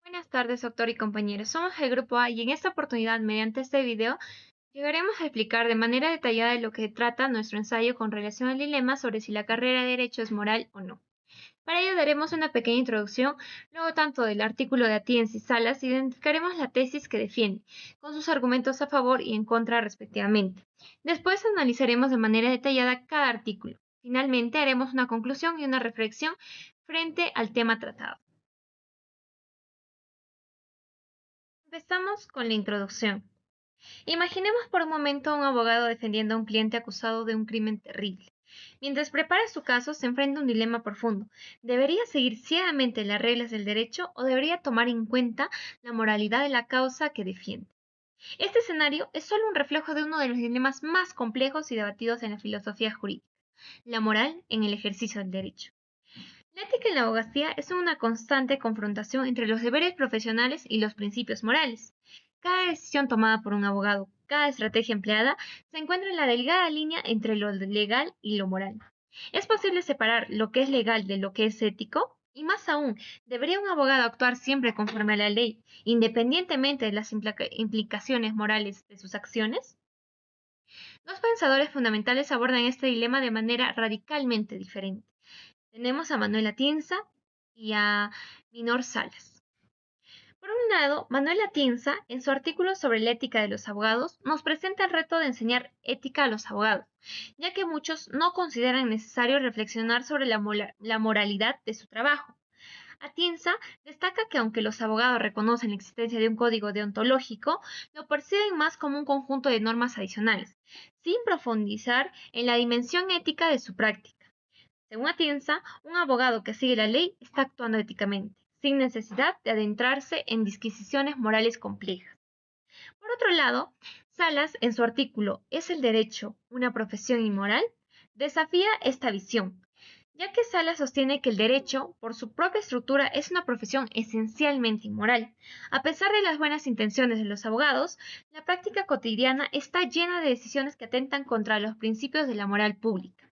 Buenas tardes, doctor y compañeros. Somos el Grupo A y en esta oportunidad, mediante este video, llegaremos a explicar de manera detallada de lo que trata nuestro ensayo con relación al dilema sobre si la carrera de Derecho es moral o no. Para ello daremos una pequeña introducción, luego tanto del artículo de Atienza y Salas identificaremos la tesis que defiende, con sus argumentos a favor y en contra respectivamente. Después analizaremos de manera detallada cada artículo. Finalmente haremos una conclusión y una reflexión frente al tema tratado. Empezamos con la introducción. Imaginemos por un momento a un abogado defendiendo a un cliente acusado de un crimen terrible. Mientras prepara su caso, se enfrenta a un dilema profundo. ¿Debería seguir ciegamente las reglas del derecho o debería tomar en cuenta la moralidad de la causa que defiende? Este escenario es solo un reflejo de uno de los dilemas más complejos y debatidos en la filosofía jurídica, la moral en el ejercicio del derecho. La ética en la abogacía es una constante confrontación entre los deberes profesionales y los principios morales. Cada decisión tomada por un abogado, cada estrategia empleada, se encuentra en la delgada línea entre lo legal y lo moral. ¿Es posible separar lo que es legal de lo que es ético? Y más aún, ¿debería un abogado actuar siempre conforme a la ley, independientemente de las implicaciones morales de sus acciones? Dos pensadores fundamentales abordan este dilema de manera radicalmente diferente. Tenemos a Manuel Atienza y a Minor Salas. Por un lado, Manuel Atienza, en su artículo sobre la ética de los abogados, nos presenta el reto de enseñar ética a los abogados, ya que muchos no consideran necesario reflexionar sobre la moralidad de su trabajo. Atienza destaca que aunque los abogados reconocen la existencia de un código deontológico, lo perciben más como un conjunto de normas adicionales, sin profundizar en la dimensión ética de su práctica. Según Atienza, un abogado que sigue la ley está actuando éticamente, sin necesidad de adentrarse en disquisiciones morales complejas. Por otro lado, Salas, en su artículo ¿Es el derecho una profesión inmoral?, desafía esta visión, ya que Salas sostiene que el derecho, por su propia estructura, es una profesión esencialmente inmoral. A pesar de las buenas intenciones de los abogados, la práctica cotidiana está llena de decisiones que atentan contra los principios de la moral pública.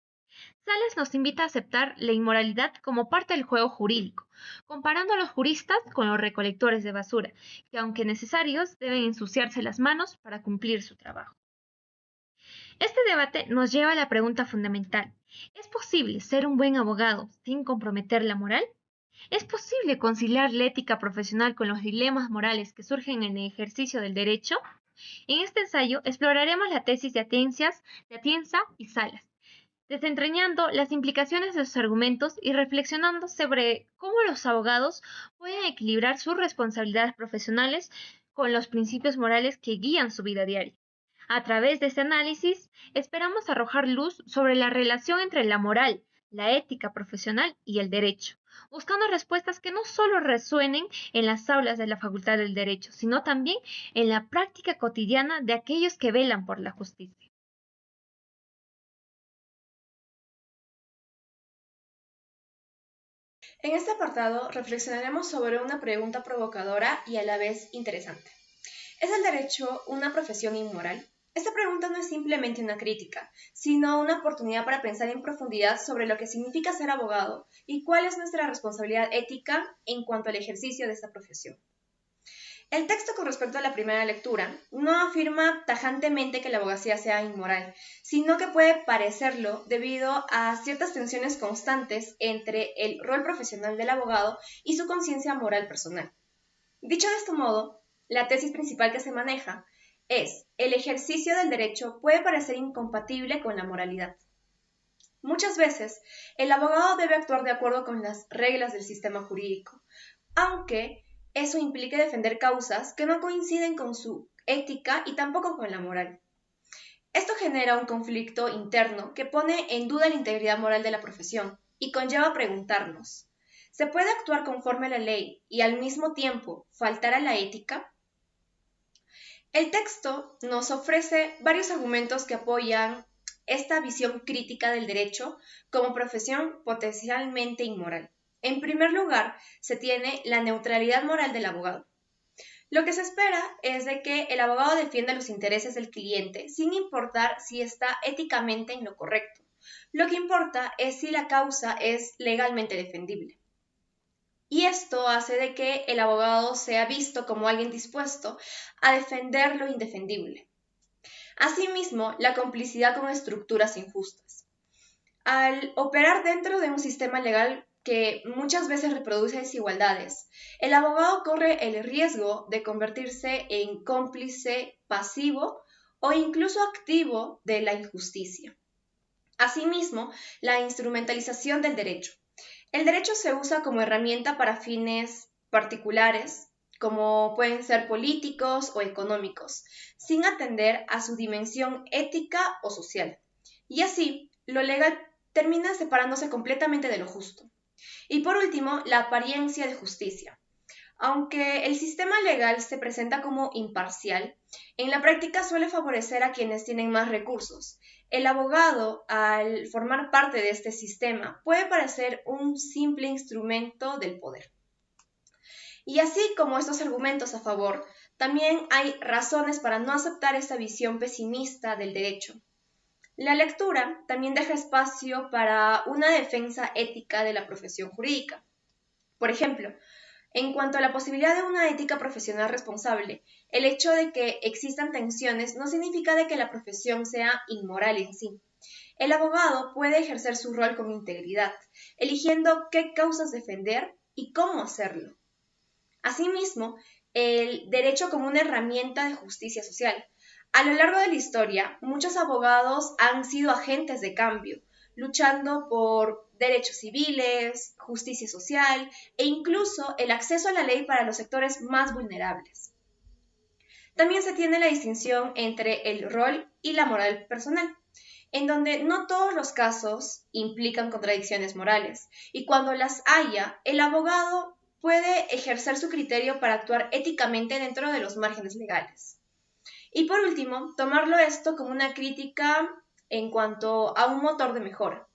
Sales nos invita a aceptar la inmoralidad como parte del juego jurídico, comparando a los juristas con los recolectores de basura, que aunque necesarios deben ensuciarse las manos para cumplir su trabajo. Este debate nos lleva a la pregunta fundamental. ¿Es posible ser un buen abogado sin comprometer la moral? ¿Es posible conciliar la ética profesional con los dilemas morales que surgen en el ejercicio del derecho? En este ensayo exploraremos la tesis de Atienza y Salas, desentrañando las implicaciones de sus argumentos y reflexionando sobre cómo los abogados pueden equilibrar sus responsabilidades profesionales con los principios morales que guían su vida diaria. A través de este análisis, esperamos arrojar luz sobre la relación entre la moral, la ética profesional y el derecho, buscando respuestas que no solo resuenen en las aulas de la Facultad del Derecho, sino también en la práctica cotidiana de aquellos que velan por la justicia. En este apartado reflexionaremos sobre una pregunta provocadora y a la vez interesante. ¿Es el derecho una profesión inmoral? Esta pregunta no es simplemente una crítica, sino una oportunidad para pensar en profundidad sobre lo que significa ser abogado y cuál es nuestra responsabilidad ética en cuanto al ejercicio de esta profesión. El texto con respecto a la primera lectura no afirma tajantemente que la abogacía sea inmoral, sino que puede parecerlo debido a ciertas tensiones constantes entre el rol profesional del abogado y su conciencia moral personal. Dicho de este modo, la tesis principal que se maneja es: el ejercicio del derecho puede parecer incompatible con la moralidad. Muchas veces, el abogado debe actuar de acuerdo con las reglas del sistema jurídico, aunque eso implique defender causas que no coinciden con su ética y tampoco con la moral. Esto genera un conflicto interno que pone en duda la integridad moral de la profesión y conlleva a preguntarnos: ¿se puede actuar conforme a la ley y al mismo tiempo faltar a la ética? El texto nos ofrece varios argumentos que apoyan esta visión crítica del derecho como profesión potencialmente inmoral. En primer lugar, se tiene la neutralidad moral del abogado. Lo que se espera es de que el abogado defienda los intereses del cliente sin importar si está éticamente en lo correcto. Lo que importa es si la causa es legalmente defendible. Y esto hace de que el abogado sea visto como alguien dispuesto a defender lo indefendible. Asimismo, la complicidad con estructuras injustas. Al operar dentro de un sistema legal que muchas veces reproduce desigualdades, el abogado corre el riesgo de convertirse en cómplice pasivo o incluso activo de la injusticia. Asimismo, la instrumentalización del derecho. El derecho se usa como herramienta para fines particulares, como pueden ser políticos o económicos, sin atender a su dimensión ética o social. Y así, lo legal termina separándose completamente de lo justo. Y por último, la apariencia de justicia. Aunque el sistema legal se presenta como imparcial, en la práctica suele favorecer a quienes tienen más recursos. El abogado, al formar parte de este sistema, puede parecer un simple instrumento del poder. Y así como estos argumentos a favor, también hay razones para no aceptar esta visión pesimista del derecho. La lectura también deja espacio para una defensa ética de la profesión jurídica. Por ejemplo, en cuanto a la posibilidad de una ética profesional responsable, el hecho de que existan tensiones no significa de que la profesión sea inmoral en sí. El abogado puede ejercer su rol con integridad, eligiendo qué causas defender y cómo hacerlo. Asimismo, el derecho como una herramienta de justicia social. A lo largo de la historia, muchos abogados han sido agentes de cambio, luchando por derechos civiles, justicia social e incluso el acceso a la ley para los sectores más vulnerables. También se tiene la distinción entre el rol y la moral personal, en donde no todos los casos implican contradicciones morales, y cuando las haya, el abogado puede ejercer su criterio para actuar éticamente dentro de los márgenes legales. Y por último, tomarlo esto como una crítica en cuanto a un motor de mejora.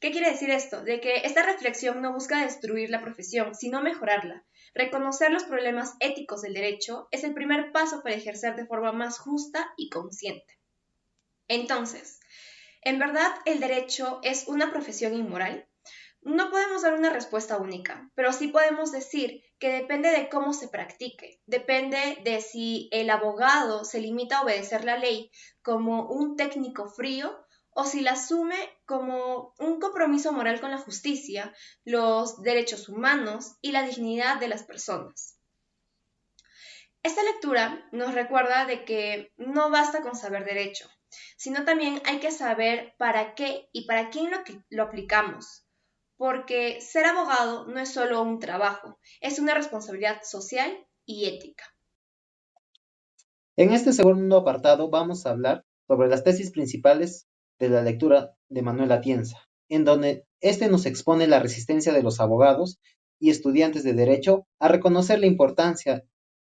¿Qué quiere decir esto? De que esta reflexión no busca destruir la profesión, sino mejorarla. Reconocer los problemas éticos del derecho es el primer paso para ejercer de forma más justa y consciente. Entonces, ¿en verdad el derecho es una profesión inmoral? No podemos dar una respuesta única, pero sí podemos decir que depende de cómo se practique, depende de si el abogado se limita a obedecer la ley como un técnico frío o si la asume como un compromiso moral con la justicia, los derechos humanos y la dignidad de las personas. Esta lectura nos recuerda de que no basta con saber derecho, sino también hay que saber para qué y para quién lo aplicamos, porque ser abogado no es solo un trabajo, es una responsabilidad social y ética. En este segundo apartado vamos a hablar sobre las tesis principales de la lectura de Manuel Atienza, en donde este nos expone la resistencia de los abogados y estudiantes de derecho a reconocer la importancia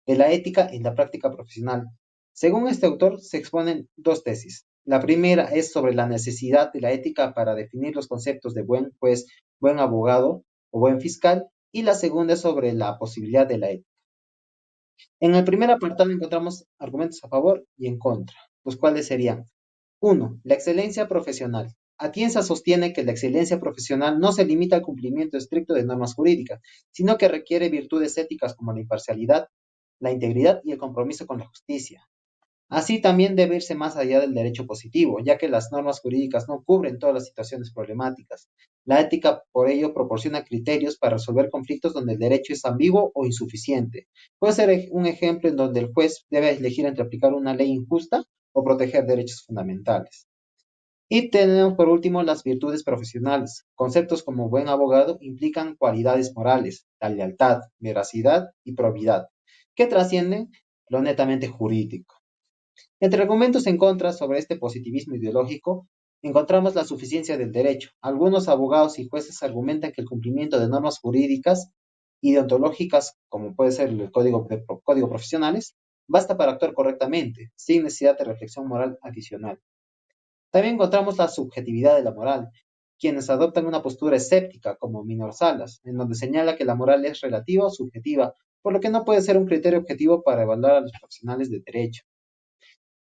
de la ética en la práctica profesional. Según este autor, se exponen dos tesis. La primera es sobre la necesidad de la ética para definir los conceptos de buen juez, buen abogado o buen fiscal, y la segunda es sobre la posibilidad de la ética. En el primer apartado encontramos argumentos a favor y en contra, los cuales serían: 1. La excelencia profesional. Atienza sostiene que la excelencia profesional no se limita al cumplimiento estricto de normas jurídicas, sino que requiere virtudes éticas como la imparcialidad, la integridad y el compromiso con la justicia. Así también debe irse más allá del derecho positivo, ya que las normas jurídicas no cubren todas las situaciones problemáticas. La ética, por ello, proporciona criterios para resolver conflictos donde el derecho es ambiguo o insuficiente. Puede ser un ejemplo en donde el juez debe elegir entre aplicar una ley injusta o proteger derechos fundamentales. Y tenemos por último las virtudes profesionales. Conceptos como buen abogado implican cualidades morales, la lealtad, veracidad y probidad, que trascienden lo netamente jurídico. Entre argumentos en contra sobre este positivismo ideológico, encontramos la suficiencia del derecho. Algunos abogados y jueces argumentan que el cumplimiento de normas jurídicas y deontológicas, como puede ser el código profesionales, basta para actuar correctamente, sin necesidad de reflexión moral adicional. También encontramos la subjetividad de la moral, quienes adoptan una postura escéptica, como Minor Salas, en donde señala que la moral es relativa o subjetiva, por lo que no puede ser un criterio objetivo para evaluar a los profesionales de derecho.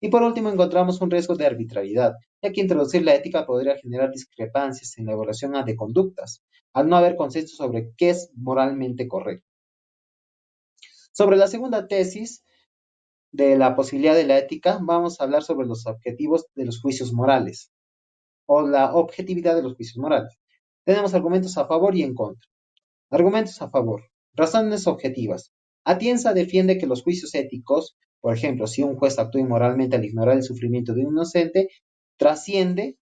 Y por último, encontramos un riesgo de arbitrariedad, ya que introducir la ética podría generar discrepancias en la evaluación de conductas, al no haber consenso sobre qué es moralmente correcto. Sobre la segunda tesis de la posibilidad de la ética, vamos a hablar sobre los objetivos de los juicios morales o la objetividad de los juicios morales. Tenemos argumentos a favor y en contra. Argumentos a favor. Razones objetivas. Atienza defiende que los juicios éticos, por ejemplo, si un juez actúa inmoralmente al ignorar el sufrimiento de un inocente, trasciende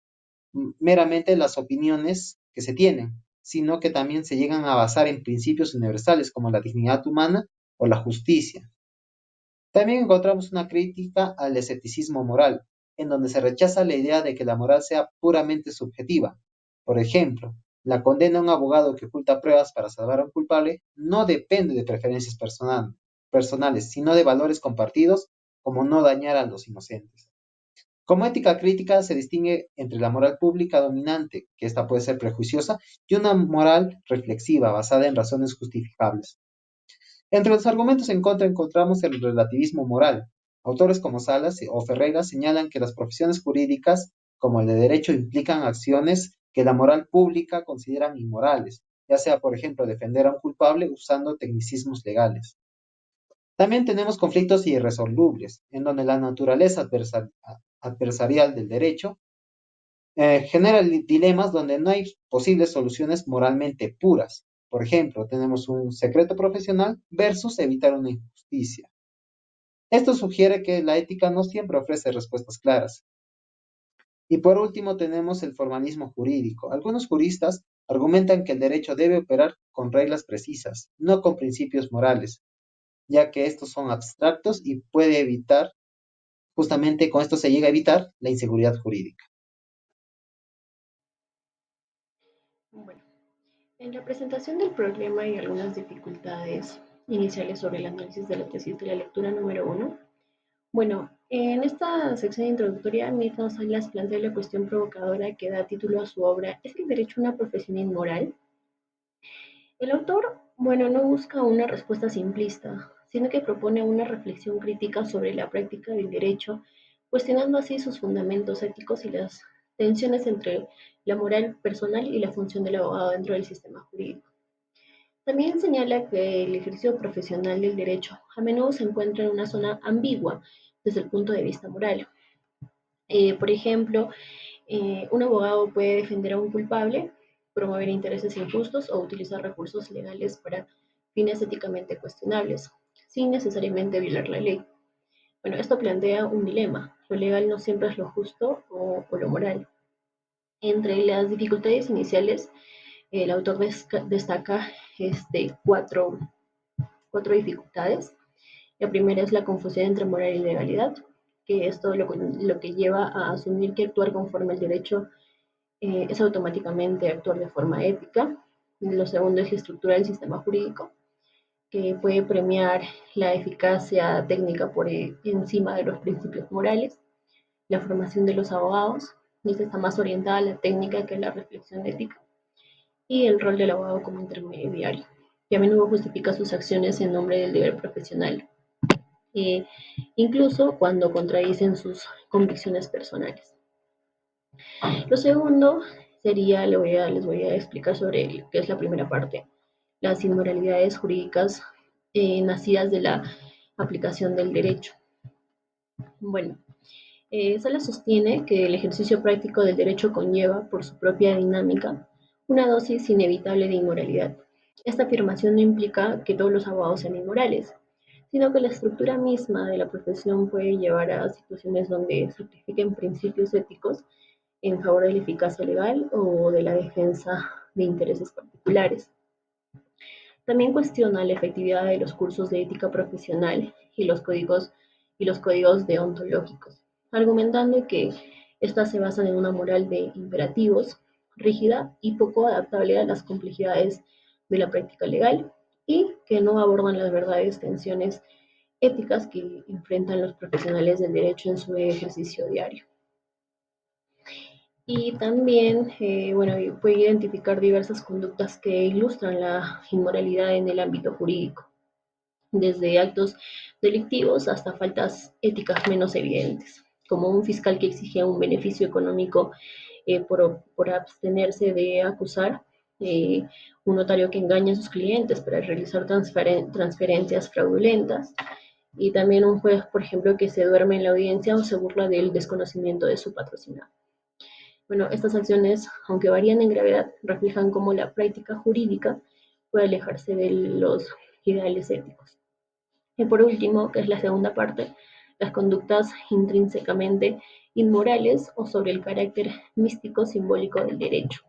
meramente las opiniones que se tienen, sino que también se llegan a basar en principios universales como la dignidad humana o la justicia. También encontramos una crítica al escepticismo moral, en donde se rechaza la idea de que la moral sea puramente subjetiva. Por ejemplo, la condena a un abogado que oculta pruebas para salvar a un culpable no depende de preferencias personales, sino de valores compartidos, como no dañar a los inocentes. Como ética crítica se distingue entre la moral pública dominante, que esta puede ser prejuiciosa, y una moral reflexiva, basada en razones justificables. Entre los argumentos en contra encontramos el relativismo moral. Autores como Salas o Ferreira señalan que las profesiones jurídicas, como el de derecho, implican acciones que la moral pública consideran inmorales, ya sea, por ejemplo, defender a un culpable usando tecnicismos legales. También tenemos conflictos irresolubles, en donde la naturaleza adversarial del derecho genera dilemas donde no hay posibles soluciones moralmente puras. Por ejemplo, tenemos un secreto profesional versus evitar una injusticia. Esto sugiere que la ética no siempre ofrece respuestas claras. Y por último, tenemos el formalismo jurídico. Algunos juristas argumentan que el derecho debe operar con reglas precisas, no con principios morales, ya que estos son abstractos y puede evitar, justamente con esto se llega a evitar la inseguridad jurídica. Bueno, en la presentación del problema hay algunas dificultades iniciales sobre el análisis de la tesis de la lectura número uno. Bueno, en esta sección introductoria, Milton Salas plantea la cuestión provocadora que da título a su obra ¿Es el derecho una profesión inmoral? El autor, bueno, no busca una respuesta simplista, sino que propone una reflexión crítica sobre la práctica del derecho, cuestionando así sus fundamentos éticos y las tensiones entre la moral personal y la función del abogado dentro del sistema jurídico. También señala que el ejercicio profesional del derecho a menudo se encuentra en una zona ambigua desde el punto de vista moral. Por ejemplo, un abogado puede defender a un culpable, promover intereses injustos o utilizar recursos legales para fines éticamente cuestionables, sin necesariamente violar la ley. Bueno, esto plantea un dilema. Lo legal no siempre es lo justo o lo moral. Entre las dificultades iniciales, el autor destaca cuatro dificultades. La primera es la confusión entre moral y legalidad, que esto lo que lleva a asumir que actuar conforme al derecho es automáticamente actuar de forma ética. Lo segundo es la estructura del sistema jurídico, que puede premiar la eficacia técnica por encima de los principios morales. La formación de los abogados, esta está más orientada a la técnica que a la reflexión ética. Y el rol del abogado como intermediario, que a menudo justifica sus acciones en nombre del deber profesional, eh, incluso cuando contradicen sus convicciones personales. Lo segundo sería, les voy a explicar sobre qué es la primera parte, las inmoralidades jurídicas nacidas de la aplicación del derecho. Bueno, Sala sostiene que el ejercicio práctico del derecho conlleva, por su propia dinámica, una dosis inevitable de inmoralidad. Esta afirmación no implica que todos los abogados sean inmorales, sino que la estructura misma de la profesión puede llevar a situaciones donde sacrifiquen principios éticos en favor de la eficacia legal o de la defensa de intereses particulares. También cuestiona la efectividad de los cursos de ética profesional y los códigos deontológicos, argumentando que éstas se basan en una moral de imperativos rígida y poco adaptable a las complejidades de la práctica legal y que no abordan las verdaderas tensiones éticas que enfrentan los profesionales del derecho en su ejercicio diario. Y también, bueno, puede identificar diversas conductas que ilustran la inmoralidad en el ámbito jurídico, desde actos delictivos hasta faltas éticas menos evidentes. como un fiscal que exige un beneficio económico por abstenerse de acusar, un notario que engaña a sus clientes para realizar transferencias fraudulentas, y también un juez, por ejemplo, que se duerme en la audiencia o se burla del desconocimiento de su patrocinado. Bueno, estas acciones, aunque varían en gravedad, reflejan cómo la práctica jurídica puede alejarse de los ideales éticos. Y por último, que es la segunda parte, las conductas intrínsecamente inmorales o sobre el carácter místico simbólico del derecho.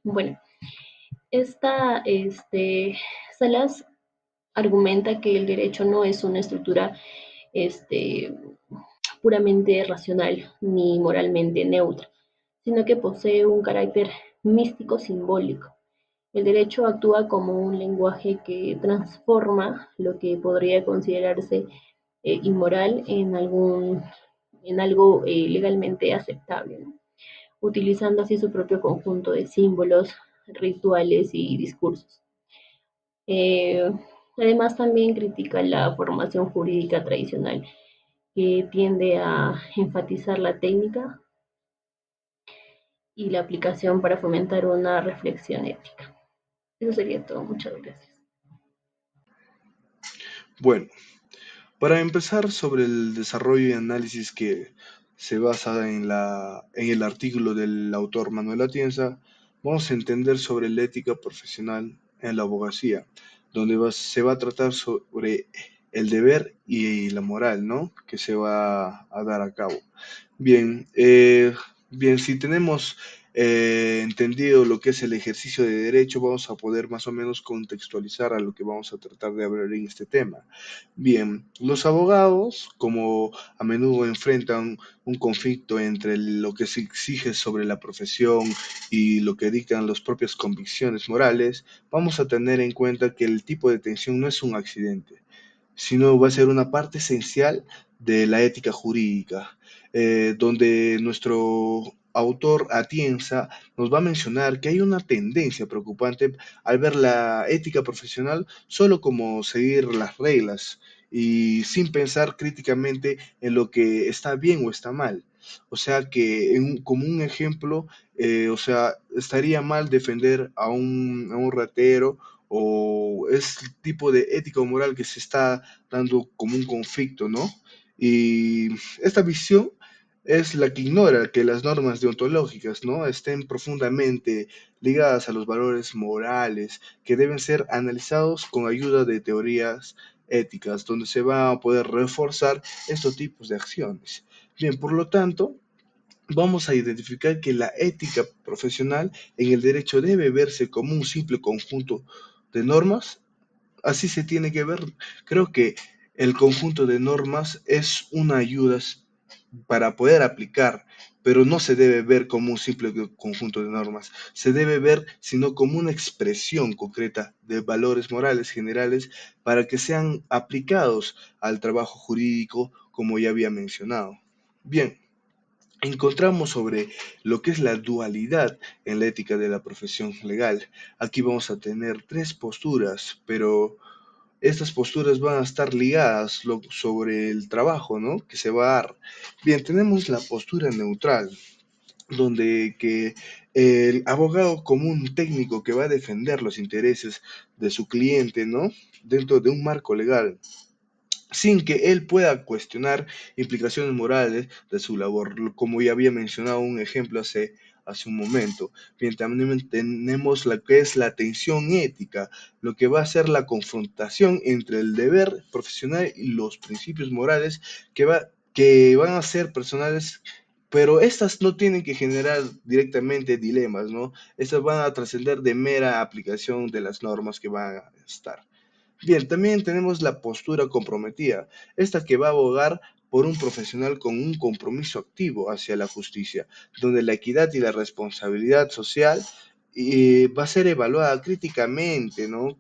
Bueno, Salas argumenta que el derecho no es una estructura este, puramente racional ni moralmente neutra, sino que posee un carácter místico simbólico. El derecho actúa como un lenguaje que transforma lo que podría considerarse inmoral en algo legalmente aceptable, ¿no? Utilizando así su propio conjunto de símbolos, rituales y discursos. Eh, Además, también critica la formación jurídica tradicional, que tiende a enfatizar la técnica y la aplicación para fomentar una reflexión ética. Eso sería todo. Muchas gracias. Bueno, para empezar sobre el desarrollo y análisis que se basa en el artículo del autor Manuel Atienza, vamos a entender sobre la ética profesional en la abogacía, donde se va a tratar sobre el deber y la moral, ¿no? Que se va a dar a cabo. Bien, bien, si tenemos entendido lo que es el ejercicio de derecho, vamos a poder más o menos contextualizar a lo que vamos a tratar de hablar en este tema. Bien, los abogados, como a menudo enfrentan un conflicto entre lo que se exige sobre la profesión y lo que dictan las propias convicciones morales, vamos a tener en cuenta que el tipo de tensión no es un accidente, sino va a ser una parte esencial de la ética jurídica, donde nuestro autor Atienza nos va a mencionar que hay una tendencia preocupante al ver la ética profesional solo como seguir las reglas y sin pensar críticamente en lo que está bien o está mal. O sea que como un ejemplo, o sea, estaría mal defender a un ratero, o es el tipo de ética o moral que se está dando como un conflicto, ¿no? Y esta visión es la que ignora que las normas deontológicas, ¿no? Estén profundamente ligadas a los valores morales que deben ser analizados con ayuda de teorías éticas, donde se va a poder reforzar estos tipos de acciones. Bien, por lo tanto, vamos a identificar que la ética profesional en el derecho debe verse como un simple conjunto de normas. Así se tiene que ver. Creo que el conjunto de normas es una ayuda para poder aplicar, pero no se debe ver como un simple conjunto de normas. Se debe ver sino como una expresión concreta de valores morales generales para que sean aplicados al trabajo jurídico, como ya había mencionado. Bien, encontramos sobre lo que es la dualidad en la ética de la profesión legal. Aquí vamos a tener tres posturas, pero estas posturas van a estar ligadas sobre el trabajo, ¿no? Que se va a dar. Bien, tenemos la postura neutral, donde que el abogado como un técnico que va a defender los intereses de su cliente, ¿no? Dentro de un marco legal, sin que él pueda cuestionar implicaciones morales de su labor, como ya había mencionado un ejemplo hace un momento. Bien, también tenemos lo que es la tensión ética, lo que va a ser la confrontación entre el deber profesional y los principios morales que van a ser personales, pero estas no tienen que generar directamente dilemas, ¿no? Estas van a trascender de mera aplicación de las normas que van a estar. Bien, también tenemos la postura comprometida, esta que va a abogar por un profesional con un compromiso activo hacia la justicia, donde la equidad y la responsabilidad social va a ser evaluada críticamente, ¿no?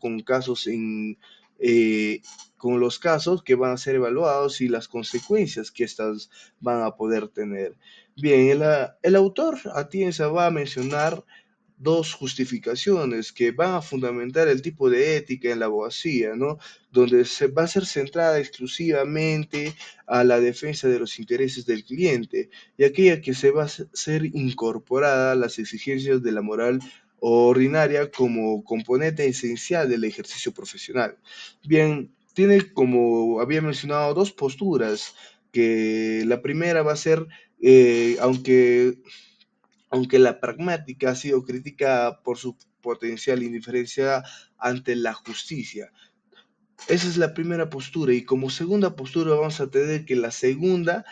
Eh, con los casos que van a ser evaluados y las consecuencias que estas van a poder tener. Bien, el autor Atienza va a mencionar dos justificaciones que van a fundamentar el tipo de ética en la abogacía, ¿no? Donde se va a ser centrada exclusivamente a la defensa de los intereses del cliente y aquella que se va a ser incorporada a las exigencias de la moral ordinaria como componente esencial del ejercicio profesional. Bien, tiene, como había mencionado, dos posturas, que la primera va a ser, aunque la pragmática ha sido criticada por su potencial indiferencia ante la justicia. Esa es la primera postura y como segunda postura vamos a tener que la segunda,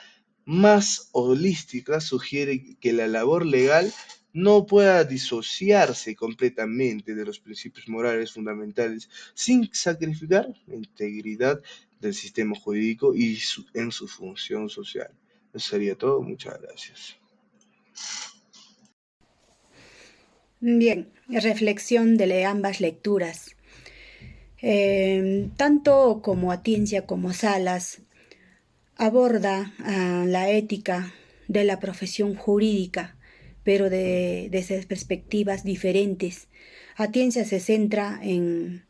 más holística, sugiere que la labor legal no pueda disociarse completamente de los principios morales fundamentales sin sacrificar la integridad del sistema jurídico y en su función social. Eso sería todo. Muchas gracias. Bien, reflexión de ambas lecturas. Tanto como Atienza como Salas aborda la ética de la profesión jurídica, pero desde perspectivas diferentes. Atienza se centra en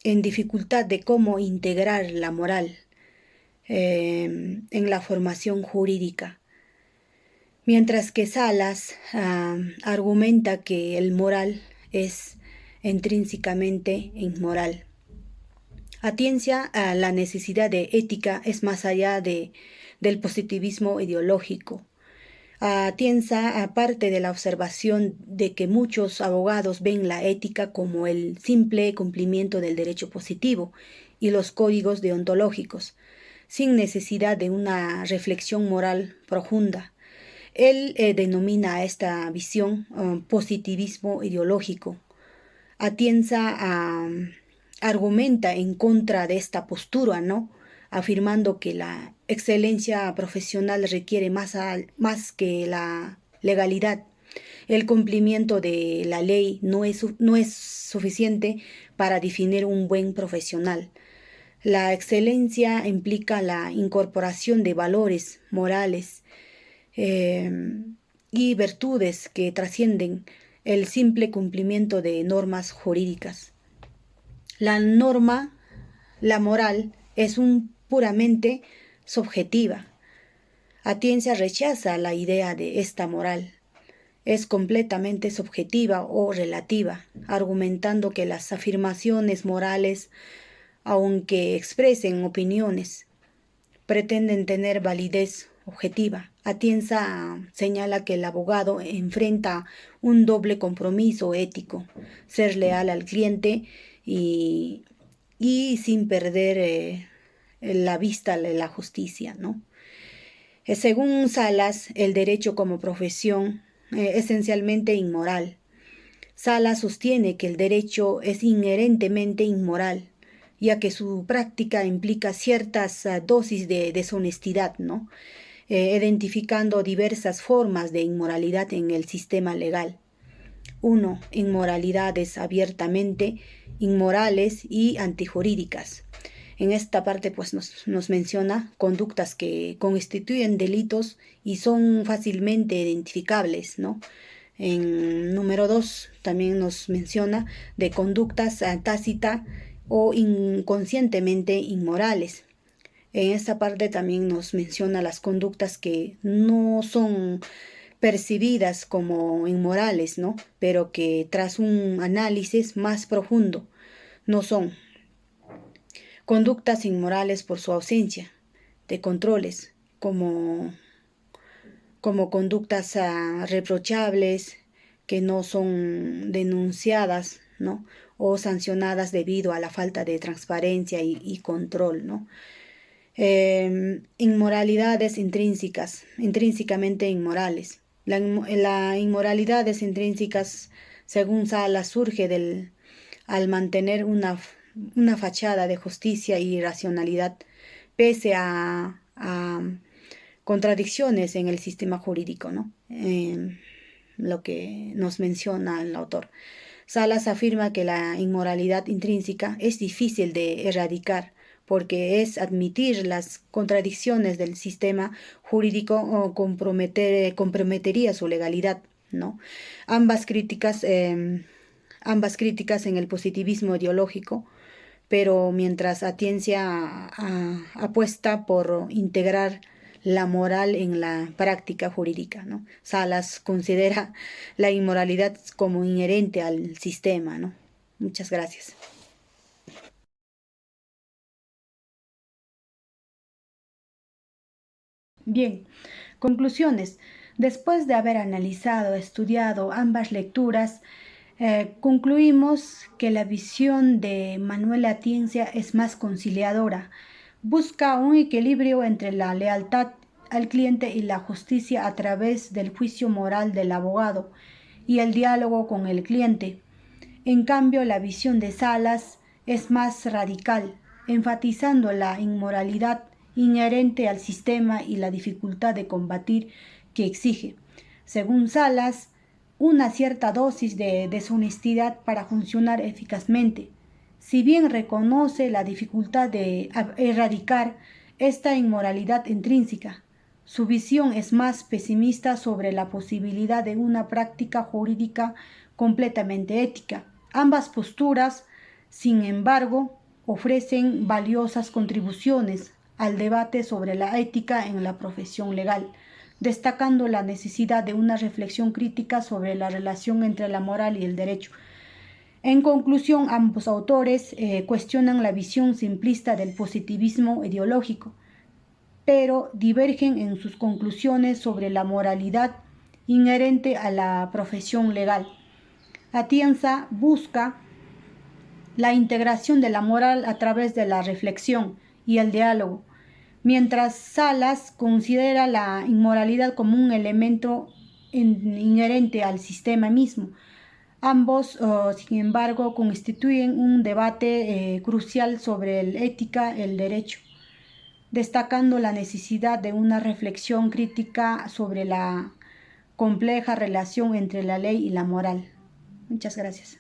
dificultad de cómo integrar la moral en la formación jurídica, mientras que Salas argumenta que el moral es intrínsecamente inmoral. Atienza a la necesidad de ética es más allá del positivismo ideológico. Atienza aparte de la observación de que muchos abogados ven la ética como el simple cumplimiento del derecho positivo y los códigos deontológicos, sin necesidad de una reflexión moral profunda. Él denomina a esta visión positivismo ideológico. Atienza argumenta en contra de esta postura, ¿no? Afirmando que la excelencia profesional requiere más que la legalidad. El cumplimiento de la ley no es suficiente para definir un buen profesional. La excelencia implica la incorporación de valores morales y virtudes que trascienden el simple cumplimiento de normas jurídicas. La moral, es puramente subjetiva. Atienza rechaza la idea de esta moral. Es completamente subjetiva o relativa, argumentando que las afirmaciones morales, aunque expresen opiniones, pretenden tener validez objetiva. Atienza señala que el abogado enfrenta un doble compromiso ético: ser leal al cliente y sin perder la vista de la justicia, ¿no? Según Salas, el derecho como profesión esencialmente inmoral. Salas sostiene que el derecho es inherentemente inmoral, ya que su práctica implica ciertas dosis de deshonestidad, ¿no? Identificando diversas formas de inmoralidad en el sistema legal. 1. Inmoralidades abiertamente inmorales y antijurídicas. En esta parte pues nos menciona conductas que constituyen delitos y son fácilmente identificables, ¿no? En número 2 también nos menciona de conductas tácitas o inconscientemente inmorales. En esta parte también nos menciona las conductas que no son percibidas como inmorales, ¿no? Pero que tras un análisis más profundo no son. Conductas inmorales por su ausencia de controles, como conductas reprochables que no son denunciadas, ¿no? O sancionadas debido a la falta de transparencia y control, ¿no? Inmoralidades intrínsecamente inmorales. La inmoralidades intrínsecas, según Salas, surge al mantener una fachada de justicia y racionalidad, pese a contradicciones en el sistema jurídico, ¿no? Lo que nos menciona el autor. Salas afirma que la inmoralidad intrínseca es difícil de erradicar, porque es admitir las contradicciones del sistema jurídico o comprometería su legalidad. ¿no? Ambas críticas en el positivismo ideológico, pero mientras Atienza apuesta por integrar la moral en la práctica jurídica, ¿no? Salas considera la inmoralidad como inherente al sistema, ¿no? Muchas gracias. Bien, conclusiones. Después de haber analizado, estudiado ambas lecturas, concluimos que la visión de Manuel Atienza es más conciliadora. Busca un equilibrio entre la lealtad al cliente y la justicia a través del juicio moral del abogado y el diálogo con el cliente. En cambio, la visión de Salas es más radical, enfatizando la inmoralidad inherente al sistema y la dificultad de combatir que exige, según Salas, una cierta dosis de deshonestidad para funcionar eficazmente. Si bien reconoce la dificultad de erradicar esta inmoralidad intrínseca, su visión es más pesimista sobre la posibilidad de una práctica jurídica completamente ética. Ambas posturas, sin embargo, ofrecen valiosas contribuciones al debate sobre la ética en la profesión legal, destacando la necesidad de una reflexión crítica sobre la relación entre la moral y el derecho. En conclusión, ambos autores cuestionan la visión simplista del positivismo ideológico, pero divergen en sus conclusiones sobre la moralidad inherente a la profesión legal. Atienza busca la integración de la moral a través de la reflexión y el diálogo, mientras Salas considera la inmoralidad como un elemento inherente al sistema mismo. Ambos, sin embargo, constituyen un debate crucial sobre la ética y el derecho, destacando la necesidad de una reflexión crítica sobre la compleja relación entre la ley y la moral. Muchas gracias.